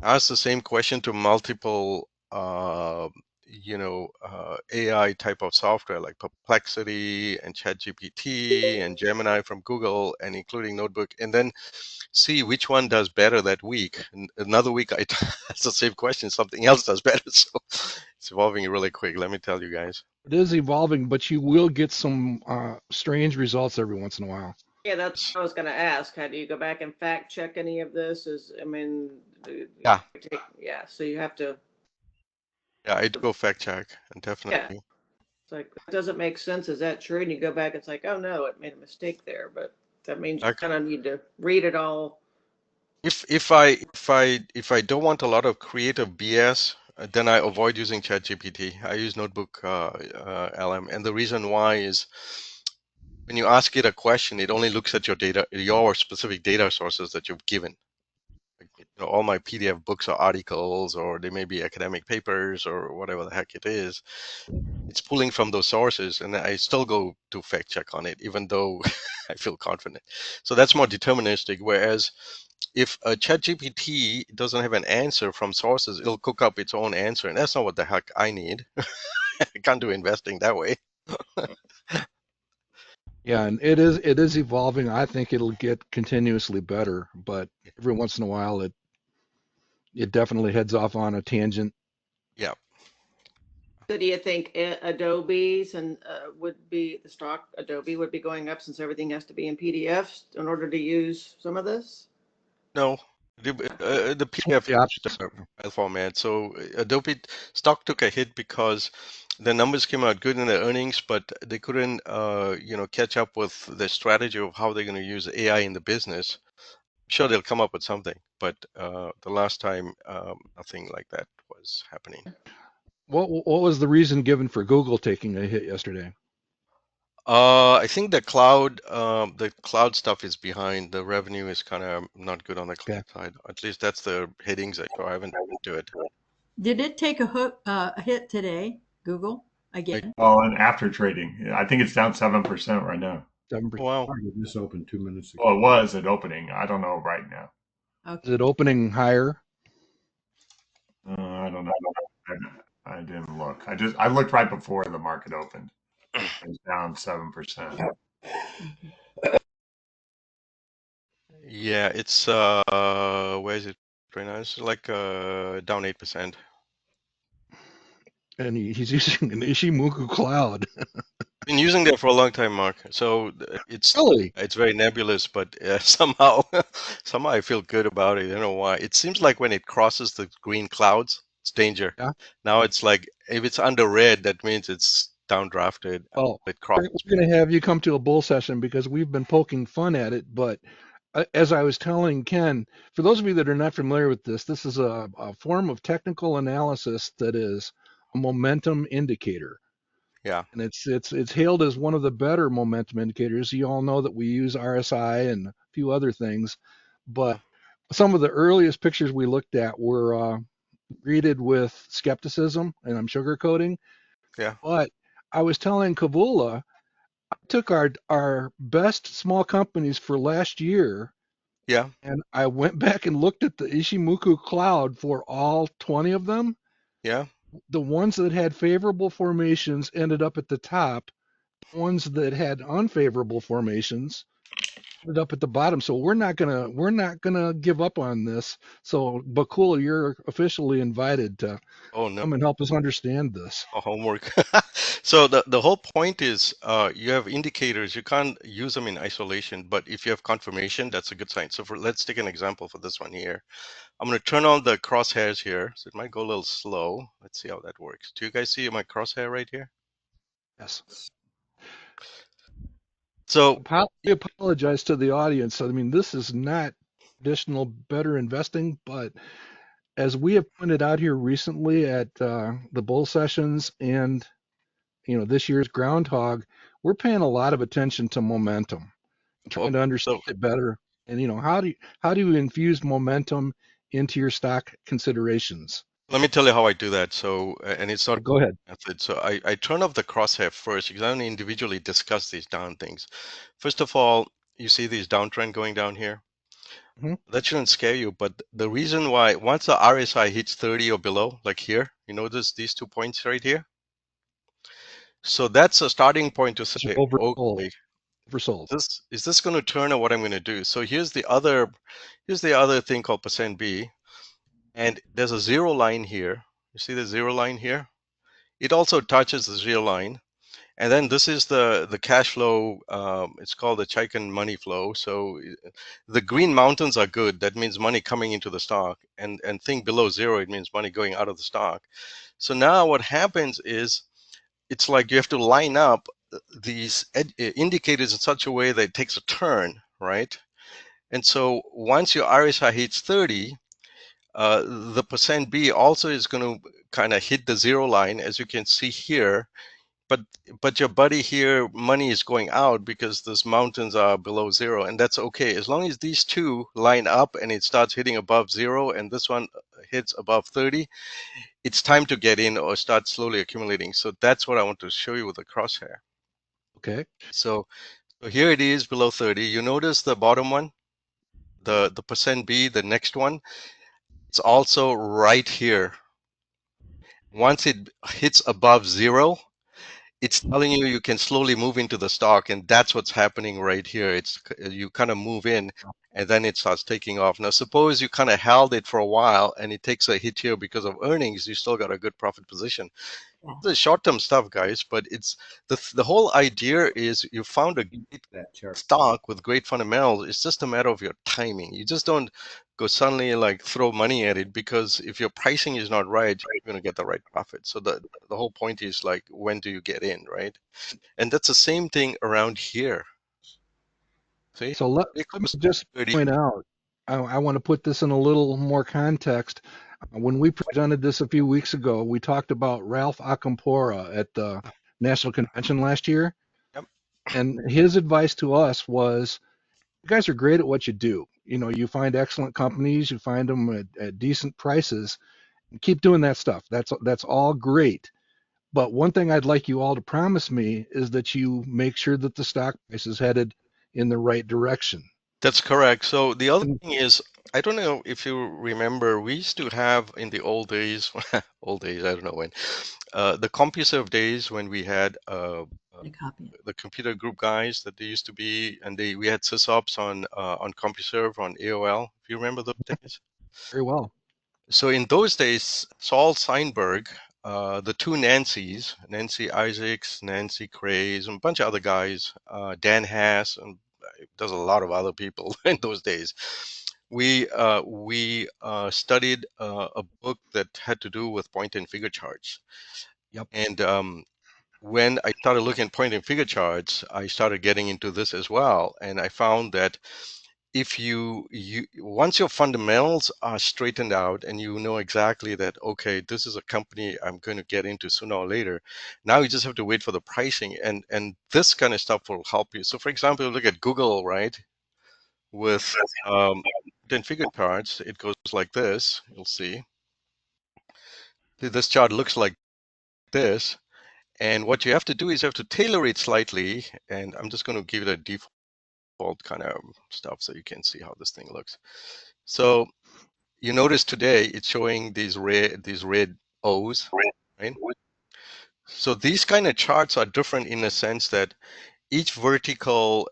ask the same question to multiple, AI type of software like Perplexity and ChatGPT and Gemini from Google, and including Notebook, and then see which one does better that week. And another week I ask the same question, something else does better. So it's evolving really quick. Let me tell you guys. It is evolving, but you will get some strange results every once in a while. Yeah, that's what I was going to ask. How do you go back and fact check any of this? Yeah, Yeah, so you have to, yeah, I do go fact check, and yeah, definitely. it's like, that doesn't make sense. Is that true? And you go back, it's like, oh no, it made a mistake there. But that means you kind of need to read it all. If I don't want a lot of creative BS, then I avoid using ChatGPT. I use Notebook LM, and the reason why is when you ask it a question, it only looks at your data, your specific data sources that you've given. All my PDF books or articles, or they may be academic papers or whatever the heck it is. It's pulling from those sources, and I still go to fact check on it, even though I feel confident. So that's more deterministic. Whereas if a ChatGPT doesn't have an answer from sources, it'll cook up its own answer, and that's not what the heck I need. I can't do investing that way. Yeah, and it is evolving. I think it'll get continuously better, but every once in a while it definitely heads off on a tangent. Yeah. So do you think Adobe's and would be the stock Adobe would be going up since everything has to be in PDFs in order to use some of this? No. The PDF The is options. just a file format. So Adobe stock took a hit because the numbers came out good in the earnings, but they couldn't, catch up with the strategy of how they're going to use AI in the business. I'm sure they'll come up with something, but the last time, nothing like that was happening. What was the reason given for Google taking a hit yesterday? I think the cloud stuff is behind. The revenue is kind of not good on the cloud side. At least that's the headings I saw. I haven't looked into it. Did it take a hit today, Google, again? Oh, and after trading, I think it's down 7% right now. 7%. Wow. It just opened 2 minutes ago. Well, it was at opening. I don't know right now. Is it opening higher? I don't know. I didn't look. I looked right before the market opened. It was down 7%. Yeah, it's where is it right now? It's like down 8%. And he's using an Ichimoku Cloud. Been using that for a long time, Mark. So it's Really? very nebulous, but somehow I feel good about it. I don't know why. It seems like when it crosses the green clouds, it's danger. Yeah. Now it's like if it's under red, that means it's downdrafted. Oh, It we're crosses. going to have you come to a bull session because we've been poking fun at it. But as I was telling Ken, for those of you that are not familiar with this, this is a form of technical analysis that is a momentum indicator. Yeah. And it's hailed as one of the better momentum indicators. You all know that we use RSI and a few other things, but some of the earliest pictures we looked at were greeted with skepticism, and I'm sugarcoating. Yeah. But I was telling Kavula, I took our best small companies for last year, Yeah. and I went back and looked at the Ichimoku Cloud for all 20 of them. Yeah. The ones that had favorable formations ended up at the top. Ones that had unfavorable formations it up at the bottom. So we're not gonna give up on this. So Bakula, you're officially invited to Oh no, come and help us understand this. homework. So the whole point is you have indicators. You can't use them in isolation, but if you have confirmation, that's a good sign. So let's take an example for this one here. I'm going to turn on the crosshairs here. So it might go a little slow. Let's see how that works. Do you guys see my crosshair right here? Yes. So We apologize to the audience. I mean, this is not traditional better investing, but as we have pointed out here recently at the bull sessions and this year's groundhog, we're paying a lot of attention to momentum, trying to understand so it better. And how do you infuse momentum into your stock considerations? let me tell you how I do that. So, and it's not Go ahead. method. So I turn off the crosshair first because I want to individually discuss these down things. First of all, you see these downtrend going down here. Mhm. That shouldn't scare you, but the reason why once the RSI hits 30 or below, like here, you notice these 2 points right here. So that's a starting point to say, Oversold. okay, Oversold. is this going to turn or what I'm going to do? So here's the other thing called percent B, and there's a zero line here. You see the zero line here? It also touches the zero line. And then this is the cash flow. It's called the Chaikin money flow. So the green mountains are good. That means money coming into the stock. And thing below zero, it means money going out of the stock. So now what happens is it's like you have to line up these indicators in such a way that it takes a turn, right? And so once your RSI hits 30, the percent B also is going to kind of hit the zero line, as you can see here. But your buddy here, money is going out because those mountains are below zero, and that's okay as long as these two line up and it starts hitting above zero, and this one hits above 30. It's time to get in or start slowly accumulating. So that's what I want to show you with the crosshair. Okay. So here it is below 30. You notice the bottom one, the percent B, the next one. It's also right here. Once it hits above zero, it's telling you you can slowly move into the stock, and that's what's happening right here. It's you kind of move in and then it starts taking off. Now suppose you kind of held it for a while and it takes a hit here because of earnings, you still got a good profit position. The short-term stuff, guys, but it's the whole idea is you found a great stock with great fundamentals. It's just a matter of your timing. You just don't go suddenly like throw money at it, because if your pricing is not right, you're going to get the right profit. So the whole point is like, when do you get in, right? And that's the same thing around here. See, So let me just point out, I want to put this in a little more context. When we presented this a few weeks ago, we talked about Ralph Acampora at the National Convention last year. Yep. And his advice to us was, you guys are great at what you do. You find excellent companies, you find them at decent prices, and keep doing that stuff. That's all great. But one thing I'd like you all to promise me is that you make sure that the stock price is headed in the right direction. That's correct. So the other thing is, I don't know if you remember, we used to have in the old days, old days, I don't know when, the CompuServe days when we had the computer group guys that they used to be, and we had sysops on CompuServe on AOL. If you remember those days? Very well. So in those days, Saul Seinberg, the two Nancys, Nancy Isaacs, Nancy Craze, and a bunch of other guys, Dan Haas, and there's a lot of other people in those days. We studied a book that had to do with point and figure charts. Yep. And when I started looking at point and figure charts, I started getting into this as well, and I found that if you once your fundamentals are straightened out and you know exactly that, okay, this is a company I'm going to get into sooner or later, now you just have to wait for the pricing, and this kind of stuff will help you. So for example, look at Google, right? With then figure charts, it goes like this. You'll see this chart looks like this, and what you have to do is you have to tailor it slightly, and I'm just going to give it a default kind of stuff so you can see how this thing looks. So you notice today it's showing these red O's, right? So these kind of charts are different in a sense that each vertical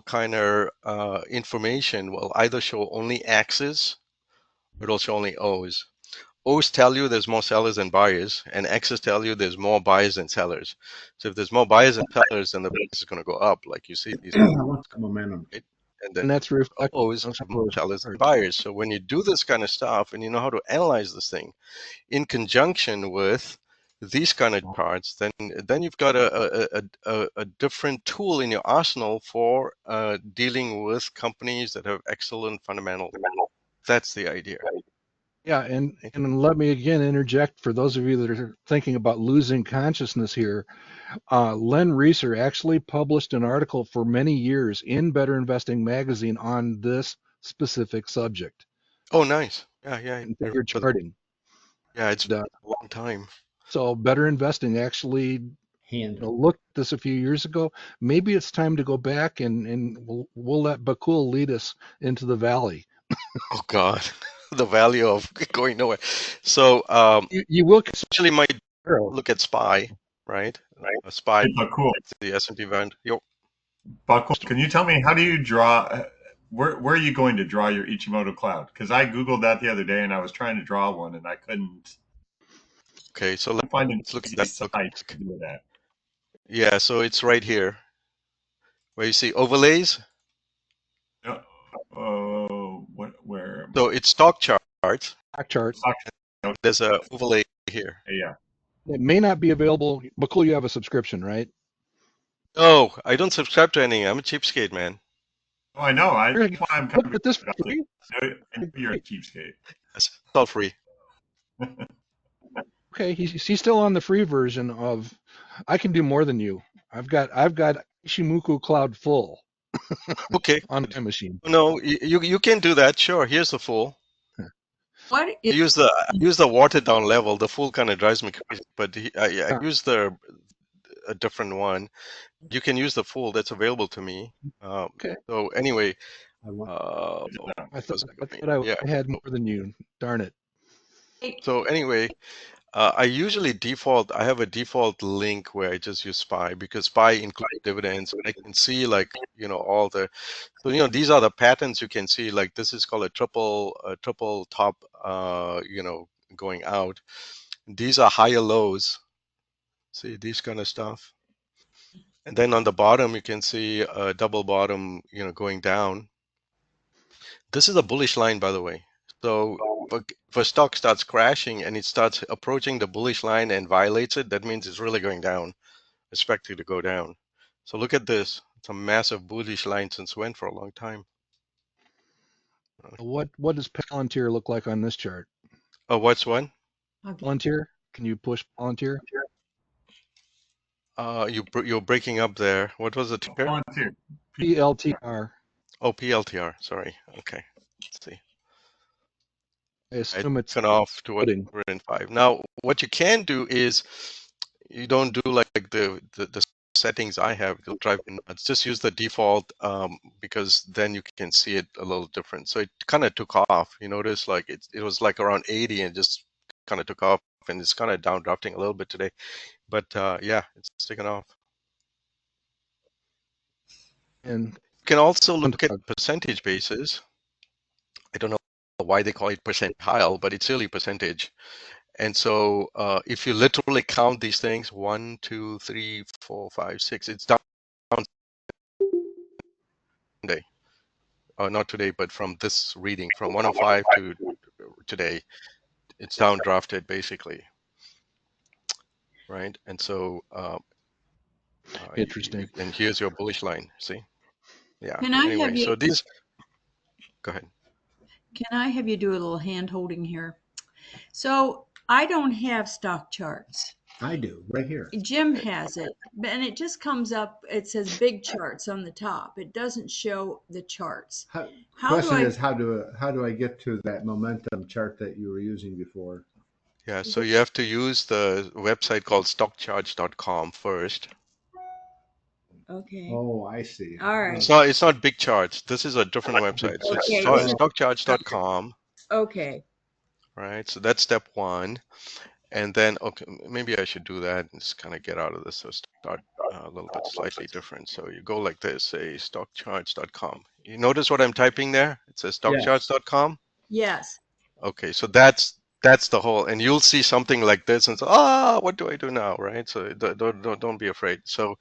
kind of information will either show only X's or it'll show only O's. O's tell you there's more sellers than buyers, and X's tell you there's more buyers than sellers. So if there's more buyers than sellers, then the price is going to go up, like you see these. I want that momentum. Right? And And then that's reflected O's on have some more of those sellers than charts. buyers. So when you do this kind of stuff and you know how to analyze this thing in conjunction with these kind of charts, then you've got a different tool in your arsenal for dealing with companies that have excellent fundamentals. That's the idea. Yeah, and let me again interject for those of you that are thinking about losing consciousness here. Len Reeser actually published an article for many years in Better Investing magazine on this specific subject. Oh, nice. Yeah. And figure charting. Yeah, it's been a long time. So Better Investing actually looked at this a few years ago. Maybe it's time to go back and we'll let Bakul lead us into the valley. Oh God, the value of going nowhere. So you will actually might look at SPY, right? SPY, Hey, Bakul. The S&P event. Yo, Bakul, can you tell me how do you draw? Where are you going to draw your Ichimoku Cloud? Because I googled that the other day and I was trying to draw one and I couldn't. Okay, so let's look at that. Site to do that. Yeah, so it's right here, where you see overlays. Where? So it's stock charts. Stock charts. There's a overlay here. Yeah. It may not be available. Bakul, you have a subscription, right? Oh, I don't subscribe to anything. I'm a cheapskate, man. Oh, I know. That's why I'm kind of. But this free? I know you're a cheapskate. It's all free. Okay, he's still on the free version of. I can do more than you. I've got Ichimoku Cloud full. Okay. On my machine. No, you can do that. Sure. Here's the full. What? I use the watered down level. The full kind of drives me crazy, but I use a different one. You can use the full that's available to me. Okay. So anyway, I thought I had more than you. Darn it. So anyway, I usually I have a default link where I just use SPY because SPY includes dividends. I can see all the, so these are the patterns you can see. Like this is called a triple top, going out. These are higher lows. See these kind of stuff. And then on the bottom, you can see a double bottom, going down. This is a bullish line, by the way. So if a stock starts crashing and it starts approaching the bullish line and violates it, that means it's really going down, expected to go down. So look at this. It's a massive bullish line since when for a long time. What does Palantir look like on this chart? Oh, what's one? Palantir? Can you push Palantir? You're breaking up there. What was the ticker? Palantir. PLTR. Oh, PLTR. Sorry. Okay. Let's see. I assume it's off to 105. Now, what you can do is you don't do like the settings I have. It'll drive me nuts. Just use the default because then you can see it a little different. So it kind of took off. You notice like it was like around 80 and just kind of took off, and it's kind of down drafting a little bit today. But yeah, it's taken off. And you can also look at percentage basis. I don't know why they call it percentile, but it's really percentage. And so if you literally count these things, 1, 2, 3, 4, 5, 6, it's down today. Not today, but from this reading, from 105 to today, it's down drafted basically. Right? And so interesting. And here's your bullish line. See? Yeah. Can I have you? So these. Go ahead. Can I have you do a little hand holding here? So I don't have stock charts. I do, right here. Jim has it, and it just comes up. It says big charts on the top. It doesn't show the charts. Question is how do I get to that momentum chart that you were using before? Yeah, so you have to use the website called stockcharts.com first. Okay. Oh, I see. All right. It's not big charts. This is a different website. So okay. It's stockcharts.com. Okay. Right. So that's step one. And then, okay, maybe I should do that and just kind of get out of this. So start a little bit slightly different. So you go like this, say stockcharts.com. You notice what I'm typing there? It says Yes. stockcharts.com. Yes. Okay, so that's the whole, and you'll see something like this and say, what do I do now, right? So don't be afraid. So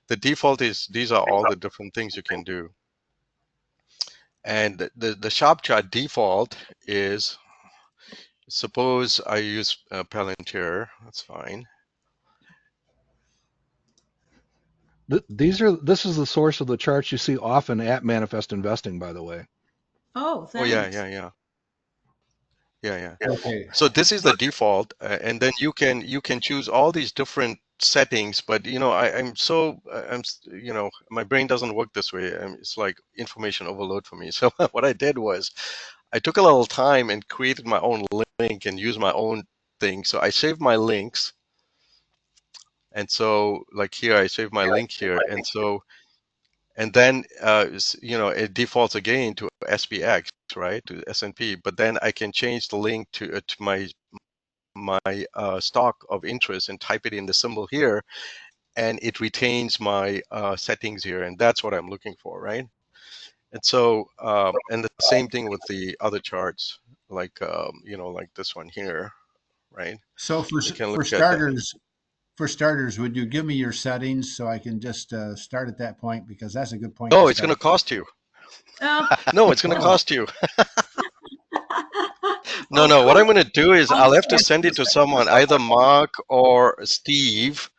the default is these are all the different things you can do. And the sharp chart default is, suppose I use Palantir, that's fine. This is the source of the charts you see often at Manifest Investing, by the way. Oh, Oh yeah, thanks. yeah. Okay. So this is the default, and then you can choose all these different settings. But I'm so my brain doesn't work this way. It's like information overload for me. So what I did was I took a little time and created my own link and used my own thing. So I saved my links, and so like here I saved my link here, and so and then it defaults again to SPX, right, to S&P. But then I can change the link to my stock of interest and type it in the symbol here, and it retains my settings here, and that's what I'm looking for, right? And so and the same thing with the other charts, like like this one here, right? So You can for look at the. starters, would you give me your settings so I can just start at that point, because that's a good point to No, it's going to start. cost you. Oh. No, it's going to Oh, cost you. No, Of no. What course. I'm going to do is I'll I'll have to send send it to someone, either Mark or Steve.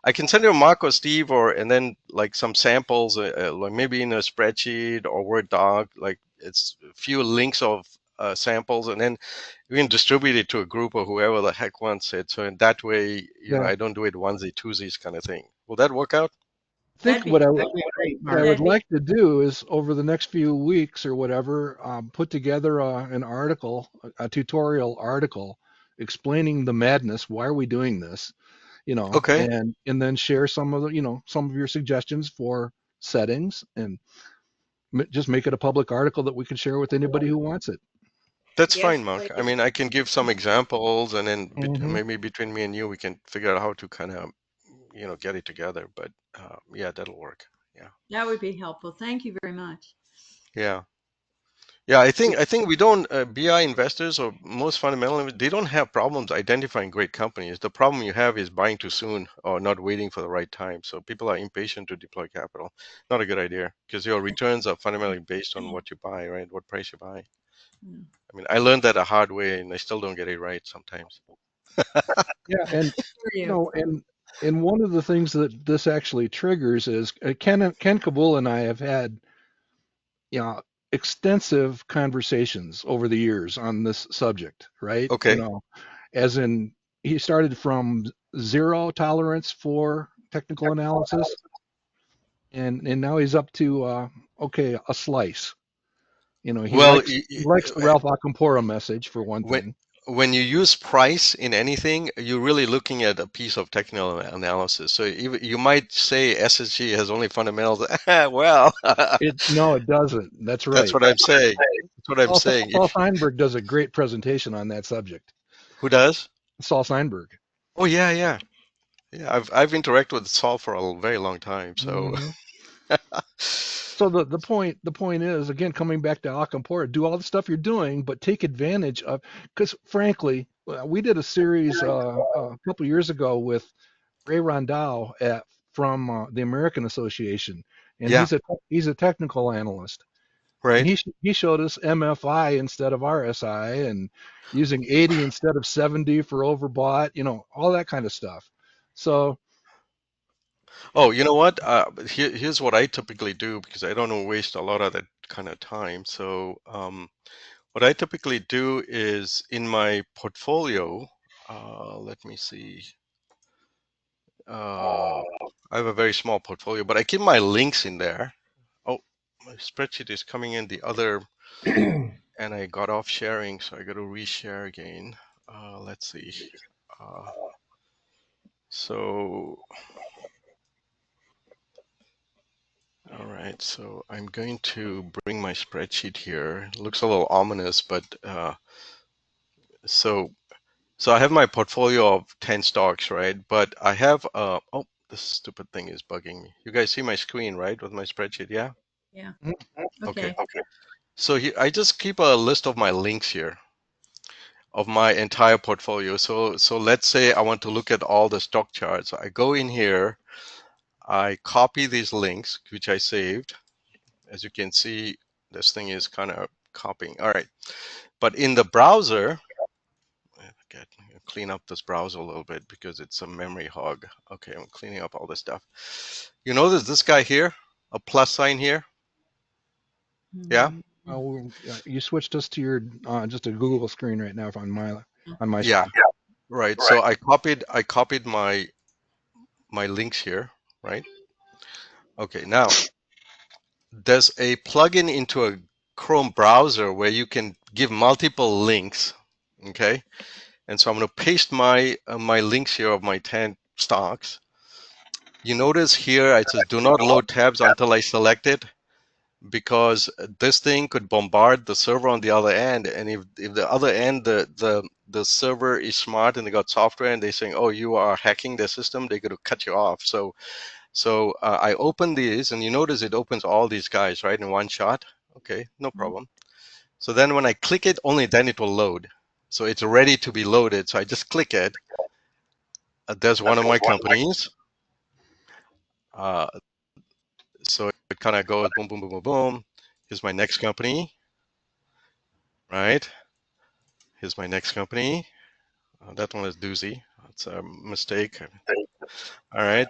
I can send you Mark or Steve, or and then like some samples, like maybe in a spreadsheet or Word doc, like it's a few links of samples, and then we can distribute it to a group or whoever the heck wants it. So in that way, Yeah. I don't do it onesie twosies kind of thing. Will that work out? I think That'd be that'd be great, what I Mark. would that'd be like to do is over the next few weeks or whatever, put together an article, a tutorial article explaining the madness. Why are we doing this? Okay, And then share some of the, some of your suggestions for settings, and just make it a public article that we can share with anybody who wants it. that's Yes, fine, Mark. I please. mean, I can give some examples, and then Hmm. maybe between me and you, we can figure out how to kind of get it together. But yeah, that'll work. Yeah, that would be helpful. Thank you very much. yeah. Yeah, I think we don't BI investors or most fundamental they don't have problems identifying great companies. The problem you have is buying too soon or not waiting for the right time. So people are impatient to deploy capital. Not a good idea because your returns are fundamentally based on what you buy, right? What price you buy. Yeah. I mean, I learned that a hard way, and I still don't get it right sometimes. Yeah, and For you you. know, and one of the things that this actually triggers is Ken Kabul and I have had you know extensive conversations over the years on this subject, right? Okay. As in he started from zero tolerance for technical analysis, and now he's up to okay, a slice. He Well, likes the Ralph Acampora message for one when thing. when you use price in anything, you're really looking at a piece of technical analysis. So you might say SSG has only fundamentals. Well, No, it doesn't. That's that's right. what I'm saying. That's what I'm saying. Saul Steinberg does a great presentation on that subject. Who does? Saul Steinberg. Oh yeah. I've interacted with Saul for a very long time. So Hmm. So the point is, again, coming back to Acampora, do all the stuff you're doing, but take advantage of, because frankly, we did a series a couple years ago with Ray Rondow from the American Association, and yeah, he's a technical analyst, and right. he showed us MFI instead of RSI, and using 80 instead of 70 for overbought, all that kind of stuff. So Oh, you know what? Here's what I typically do because I don't want to waste a lot of that kind of time. So what I typically do is in my portfolio. Let me see. Uh, I have a very small portfolio, but I keep my links in there. Oh, my spreadsheet is coming in the other, and I got off sharing, so I got to reshare again. Let's see. Uh, so, all right, so I'm going to bring my spreadsheet here. It looks a little ominous, but so So I have my portfolio of 10 stocks, right? But I have, oh, this stupid thing is bugging me. You guys see my screen, right, with my spreadsheet? Yeah? Yeah. Okay. Okay. So I just keep a list of my links here of my entire portfolio. So let's say I want to look at all the stock charts. I go in here, I copy these links, which I saved. As you can see, this thing is kind of copying. All right. But in the browser, okay, clean up this browser a little bit because it's a memory hog. Okay, I'm cleaning up all this stuff. You notice this guy here, a plus sign here? Yeah? You switched us to your just a Google screen right now on my Yeah, screen. right. So I copied my links here, right? Okay, now there's a plugin into a Chrome browser where you can give multiple links, okay? And so I'm going to paste my links here of my 10 stocks. You notice here it says do not load tabs until I select it, because this thing could bombard the server on the other end, and if the other end the server is smart and they got software and they're saying, oh, you are hacking their system, they're going to cut you off. So I open these, and you notice it opens all these guys right in one shot. Okay, no problem. So then when I click it, only then it will load. So it's ready to be loaded. So I just click it. There's one of my companies. So it kind of goes boom, boom, boom, boom, boom. Here's my next company, right? Here's my next company. That one is doozy. That's a mistake. All right.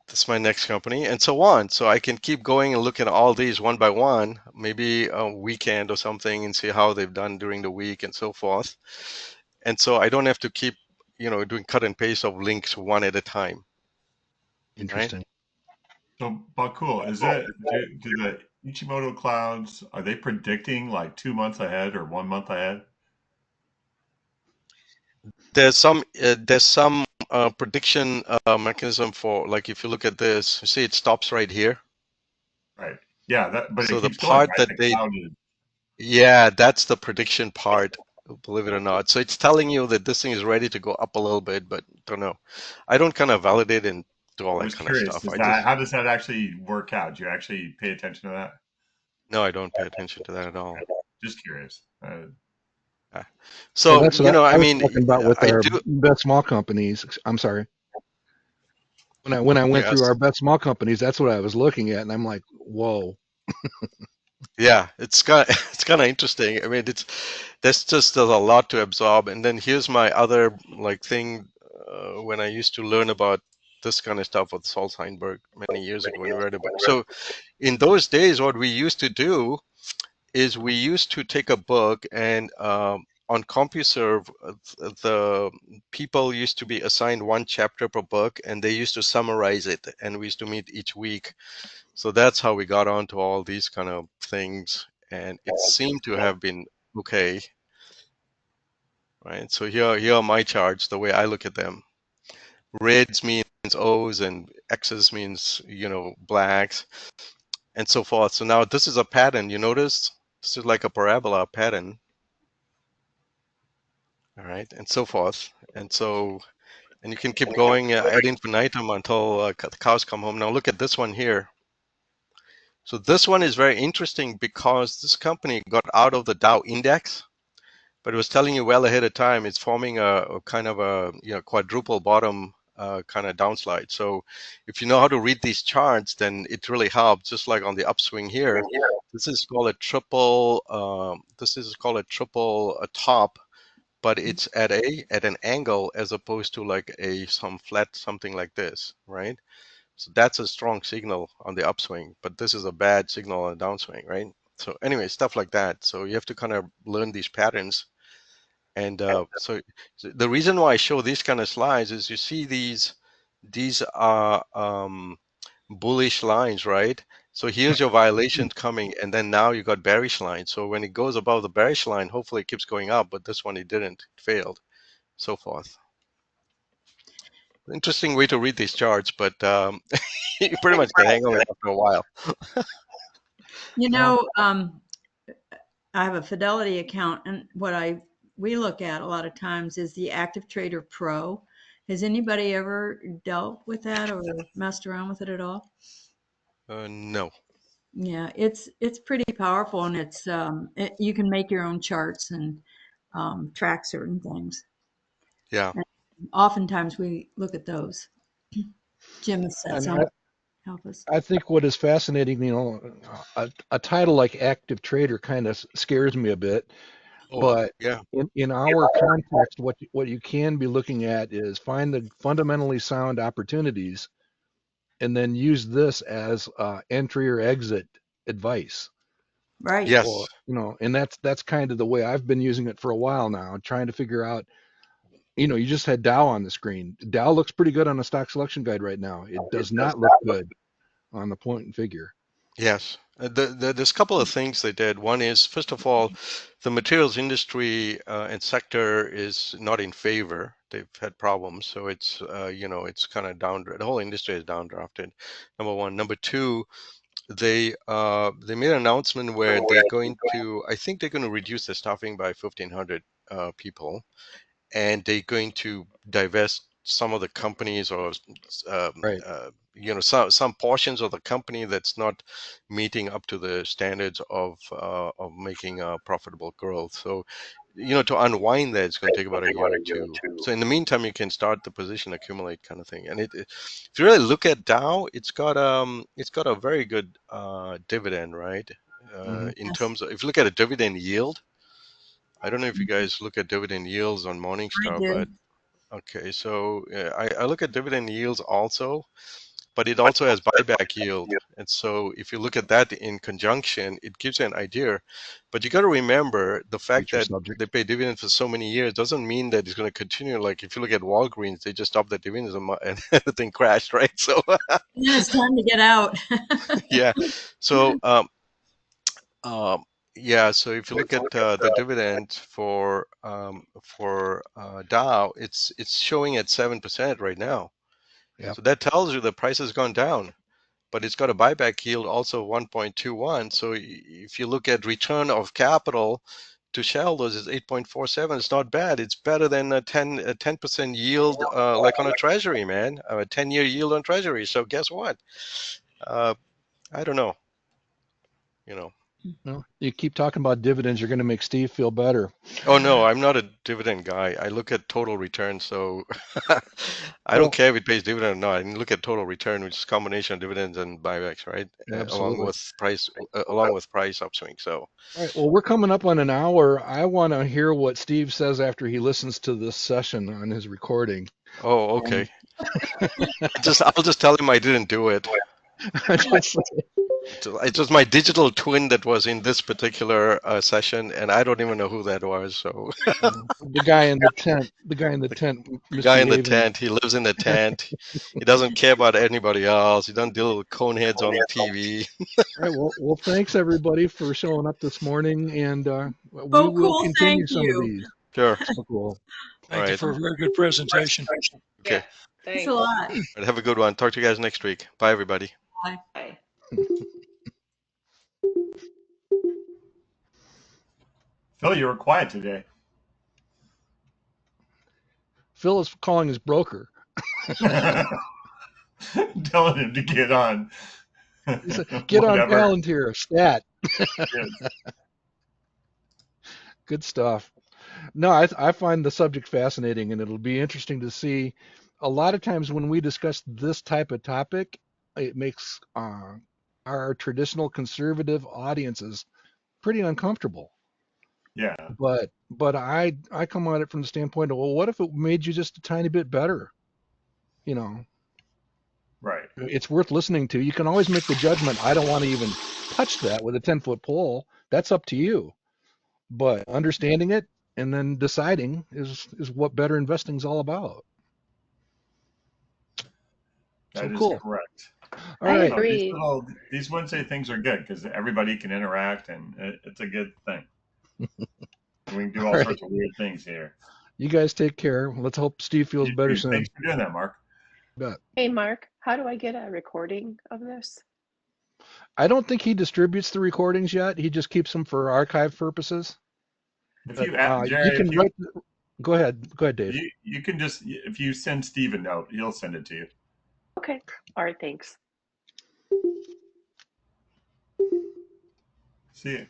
This is my next company, and so on. So I can keep going and look at all these one by one, maybe a weekend or something, and see how they've done during the week and so forth. And so I don't have to keep, doing cut and paste of links one at a time. Interesting. Right? So, but cool. Is it do the Ichimoku Clouds, are they predicting like 2 months ahead or 1 month ahead? There's some prediction mechanism for, like, if you look at this, you see it stops right here. Right. Yeah, but it So the keeps going, part right? that The they, cloud is yeah, that's the prediction part, believe it or not. So it's telling you that this thing is ready to go up a little bit, but don't know. I don't kind of validate and do all I that was kind of curious, stuff. I just, how does that actually work out? Do you actually pay attention to that? no, I don't pay attention to that at all. Just curious. Yeah. Well, So, that's what I I was mean, talking about with I our do, bet small companies. I'm sorry. When I went through yes. our bet small companies, that's what I was looking at, and I'm like, whoa. Yeah, it's kind of, it's kind of interesting. I mean, there's a lot to absorb. And then here's my other like thing, when I used to learn about this kind of stuff with Saul Steinberg many years ago when we read about. So in those days, what we used to do is we used to take a book and on CompuServe, the people used to be assigned one chapter per book, and they used to summarize it, and we used to meet each week. So that's how we got onto all these kind of things, and it seemed to have been okay, right? So here are my charts, the way I look at them. Reds means O's, and X's means, blacks, and so forth. So now this is a pattern. You notice this is like a parabola pattern, all right, and so forth. And you can keep going ad infinitum until the cows come home. Now look at this one here. So this one is very interesting because this company got out of the Dow index, but it was telling you well ahead of time it's forming a kind of a quadruple bottom kind of downslide. So if you know how to read these charts, then it really helps. Just like on the upswing here, this is called a triple. This is called a triple top, but it's at an angle as opposed to like some flat something like this, right? So that's a strong signal on the upswing, but this is a bad signal on the downswing, right? So anyway, stuff like that. So you have to kind of learn these patterns. And so the reason why I show these kind of slides is you see these are bullish lines, right? So here's your violation coming, and then now you got bearish line. So when it goes above the bearish line, hopefully it keeps going up, but this one it didn't, it failed, so forth. Interesting way to read these charts, but you pretty much get hang of it after a while. You know, I have a Fidelity account, and what I we look at a lot of times is the Active Trader Pro. Has anybody ever dealt with that or messed around with it at all? No. Yeah, it's pretty powerful, and you can make your own charts and track certain things. Yeah. And oftentimes we look at those. Jim has said And some help us. I think what is fascinating, a title like active trader kind of scares me a bit, Oh, but yeah. in our context, what you can be looking at is find the fundamentally sound opportunities and then use this as entry or exit advice. Right. Or, Yes. and that's kind of the way I've been using it for a while now, trying to figure out, you just had Dow on the screen. Dow looks pretty good on a stock selection guide right now. It does not look good on the point and figure. Yes. There's a couple of things they did. One is, first of all, the materials industry and sector is not in favor. They've had problems, so it's kind of down. The whole industry is downdrafted. Number one. Number two, they made an announcement where they're going to. I think they're going to reduce their staffing by 1,500 people, and they're going to divest some of the companies or Right. some portions of the company that's not meeting up to the standards of making profitable growth. So to unwind that, it's going to take about a year or two. So in the meantime, you can start the position accumulate kind of thing. And if you really look at Dow, it's got a very good dividend, right? In Yes, terms of, if you look at a dividend yield, I don't know if you guys look at dividend yields on I Morningstar, do. but okay, so I look at dividend yields also, but it also has buyback yield. And so if you look at that in conjunction, it gives you an idea. But you got to remember the fact Future that subject. they pay dividends for so many years doesn't mean that it's going to continue. Like if you look at Walgreens, they just stopped the dividends and the thing crashed, right? So And then it's time to get out. yeah, so um, yeah, so if you look at the dividend for Dow, it's showing at 7% right now. Yeah. So that tells you the price has gone down, but it's got a buyback yield also 1.21. So if you look at return of capital to shareholders, it's 8.47. It's not bad. It's better than a 10% yield, like on a treasury, man, a 10-year yield on treasury. So guess what? Uh, I don't know, you know. Well, you keep talking about dividends, you're going to make Steve feel better. Oh no, I'm not a dividend guy. I look at total return. So I don't Well, care if it pays dividend or not. I look at total return, which is a combination of dividends and buybacks, right? absolutely. Along with price upswing. So All right. Well, we're coming up on an hour. I want to hear what Steve says after he listens to this session on his recording. oh, And okay. I'll just tell him I didn't do it. just, It was my digital twin that was in this particular session, and I don't even know who that was. So the guy in the tent, guy in the misbehaving. tent, he lives in the tent. He doesn't care about anybody else. He doesn't deal with coneheads on TV. All right. Well, thanks everybody for showing up this morning, and we Oh, will cool. continue Thank some of you. these. Sure. So cool. All Thank you right. for a very good presentation. Okay. Yeah, Thanks thanks. a lot. All right, have a good one. Talk to you guys next week. Bye, everybody. Bye. Bye. Phil, you were quiet today. Phil is calling his broker. Telling him to get on. He said, "Get on Whatever. Palantir, stat." Yes. Good stuff. No, I find the subject fascinating, and it'll be interesting to see. A lot of times when we discuss this type of topic, it makes our traditional conservative audiences pretty uncomfortable. Yeah. But I come at it from the standpoint of, well, what if it made you just a tiny bit better? You know, Right. it's worth listening to. You can always make the judgment. I don't want to even touch that with a 10-foot pole. That's up to you. But understanding it and then deciding is what better investing is all about. So That is cool. correct. All I right. No, agree. these Wednesday things are good because everybody can interact and it's a good thing. We can do all All right. sorts of weird things here. You guys take care. Let's hope Steve feels You better too. soon. Thanks for doing that, Mark. Bet. Hey, Mark, how do I get a recording of this? I don't think he distributes the recordings yet. He just keeps them for archive purposes. If But you, you Jerry, can if you, write. Go ahead, Dave. you can just, if you send Steve a note, he'll send it to you. Okay. All right. Thanks. See you.